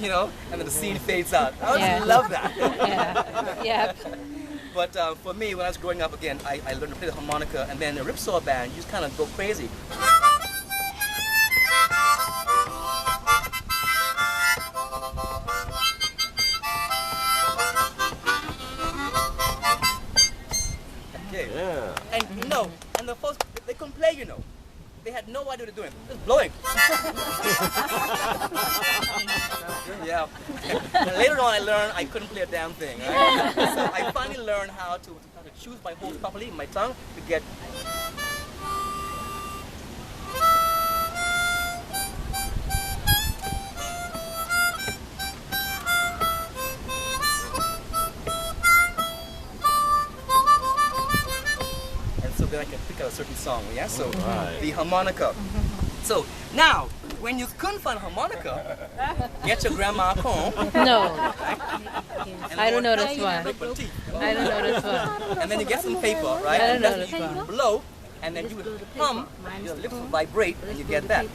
you know, and then the scene fades out. I always love that. Yeah. But for me, when I was growing up, again, I learned to play the harmonica, and then the ripsaw band, you just kind of go crazy. Okay. Yeah. And you know, and the folks, they couldn't play, you know. They had no idea what they're doing. Just blowing. Yeah. And later on, I learned I couldn't play a damn thing. Right? So I finally learned how to choose my holes properly, my tongue, to get. And so then I can pick out a certain song. Yeah. So the harmonica. So now, when you couldn't find a harmonica, get your grandma comb. No, And I don't know Lord, this one. rip her teeth. I don't know this one. And then you get some paper, right? I don't And know that's this you one. blow, and then you would hum, your lips would vibrate, and you get that.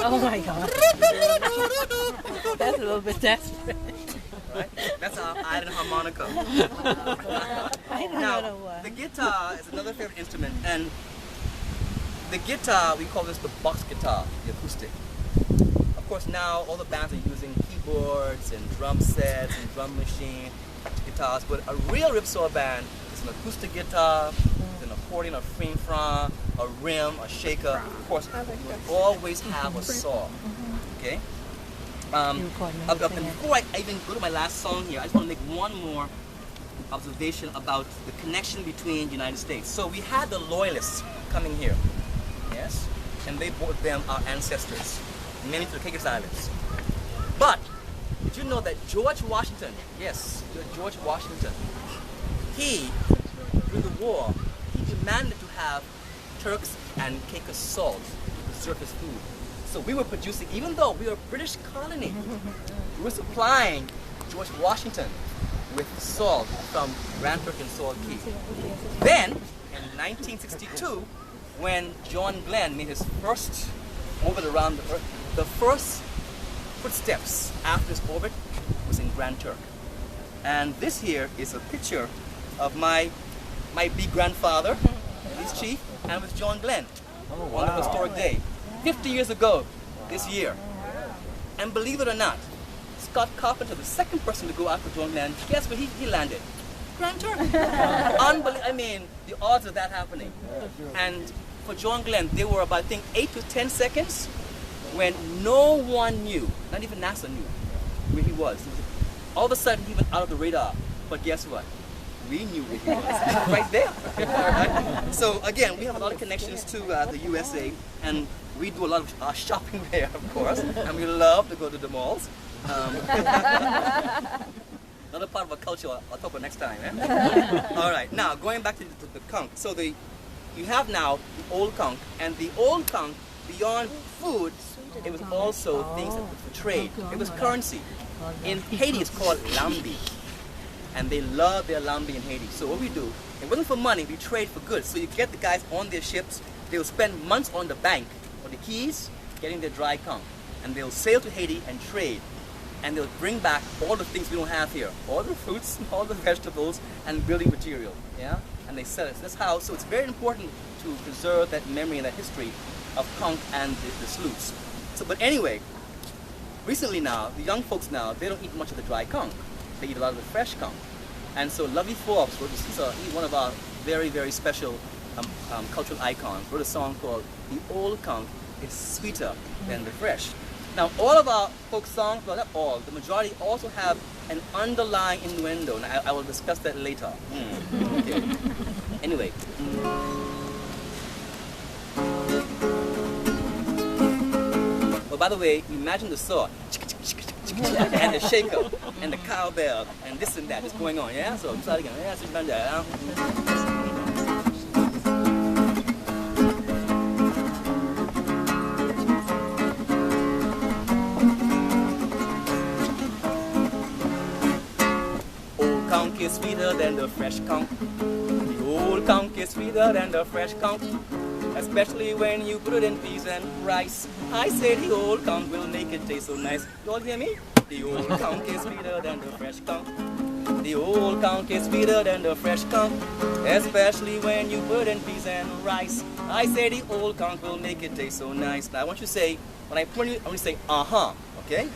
Oh my God. That's a little bit desperate. Right? That's our island harmonica. I don't know Now, the one. the guitar is another favorite instrument, and the guitar, we call this the box guitar, the acoustic. Of course, now all the bands are using keyboards and drum sets and drum machine guitars, but a real ripsaw band is an acoustic guitar, an accordion, a frame from, a rim, a shaker. Of course, we always have a saw. Okay. And before I even go to my last song here, I just want to make one more observation about the connection between the United States. So we had the Loyalists coming here, yes, and they brought them our ancestors, many to the Caicos Islands. But did you know that George Washington, yes, George Washington, he, during the war, he demanded to have Turks and Caicos salt to preserve his food. So we were producing, even though we were a British colony, we were supplying George Washington with salt from Grand Turk and Salt Key. Then, in 1962, when John Glenn made his first orbit around the Earth, the first footsteps after his orbit was in Grand Turk. And this here is a picture of my big grandfather, his chief, and with John Glenn on the historic day. 50 years ago this year. And believe it or not, Scott Carpenter, the second person to go after John Glenn, guess where he landed? Grand Turk. I mean, the odds of that happening. And for John Glenn, they were about, I think, 8 to 10 seconds when no one knew, not even NASA knew where he was. All of a sudden, he went out of the radar. But guess what? We knew where he was. Right there. Right? So again, we have a lot of connections to the USA, and we do a lot of shopping there, of course, and we love to go to the malls. Another part of our culture I'll talk about next time. Eh? All right, now going back to the conch. So you have now the old conch, and the old conch, beyond food, it was also things that were for trade. It was currency. In Haiti, it's called lambi. And they love their lambi in Haiti. So what we do, it wasn't for money, we trade for goods. So you get the guys on their ships, they will spend months on the bank or the keys getting their dry conch. And they'll sail to Haiti and trade. And they'll bring back all the things we don't have here. All the fruits, all the vegetables, and building material. Yeah? And they sell it. That's how, so it's very important to preserve that memory and that history of conch and the sloops. So, but anyway, recently now, the young folks now, they don't eat much of the dry conch. They eat a lot of the fresh conch. And so Lovey Forbes, he's one of our very, very special cultural icons, wrote a song called The Old Conch is Sweeter Than the Fresh. Now all of our folk songs, well not all, the majority also have an underlying innuendo, and I will discuss that later. Okay. Anyway. Well, by the way, imagine the saw. And the shaker, and the cowbell, and this and that is going on, yeah? So, start again. Yeah, so old conch is sweeter than the fresh conch. The old conch is sweeter than the fresh conch. especially when you put it in peas and rice. I say the old conch will make it taste so nice. You all hear me? The old conch is sweeter than the fresh conch. The old conch is sweeter than the fresh conch, especially when you put in peas and rice. I say the old conch will make it taste so nice. Now I want you to say, when I point you, I want you to say, uh-huh, okay?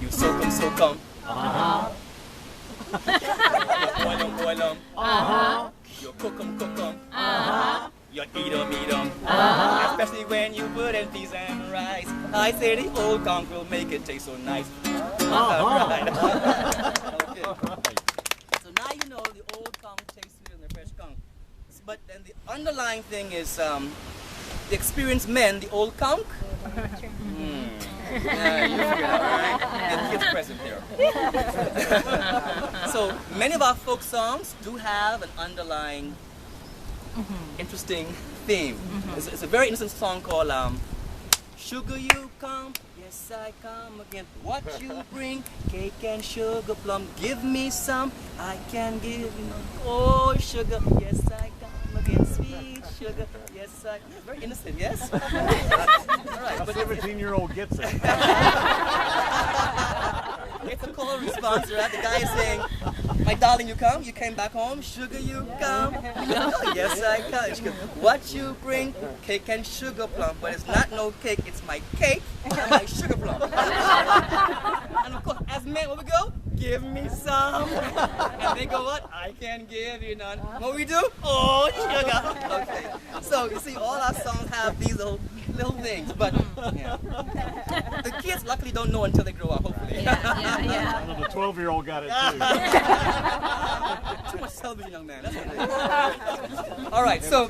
You soak 'em, soak 'em. Uh-huh. Boil 'em, boil 'em. Uh-huh. You cook 'em, cook 'em. Uh-huh. You eat 'em, eat 'em. Uh-huh. Especially when you put in peas and rice. I say the old conch will make it taste so nice. Right. Okay. So now you know the old conch tastes sweeter than the fresh conch. But then the underlying thing is the experienced men, the old conch. Yeah, you figure it out, right? And kids present here. So many of our folk songs do have an underlying interesting theme. It's a very interesting song called Sugar You Come, Yes I Come Again. What you bring, cake and sugar plum. Give me some, I can give you. Oh sugar, yes I come again. Sweet sugar, yes I come. Very innocent, yes? All right, A but 17-year-old gets it. it's a call response, right? The guy is saying, my darling, you come? You came back home? Sugar, you come? Yes, I come. She goes, what you bring? Cake and sugar plum. But it's not no cake, it's my cake and my sugar plum. And of course, as men, where we go? Give me some. And they go, what? I can't give you none. What we do? Oh, sugar. Okay. So, you see, all our songs have these little things. But, yeah. The kids luckily don't know until they grow up, hopefully. I know the 12-year-old got it too. Too much television, young man. That's what it is. All right, so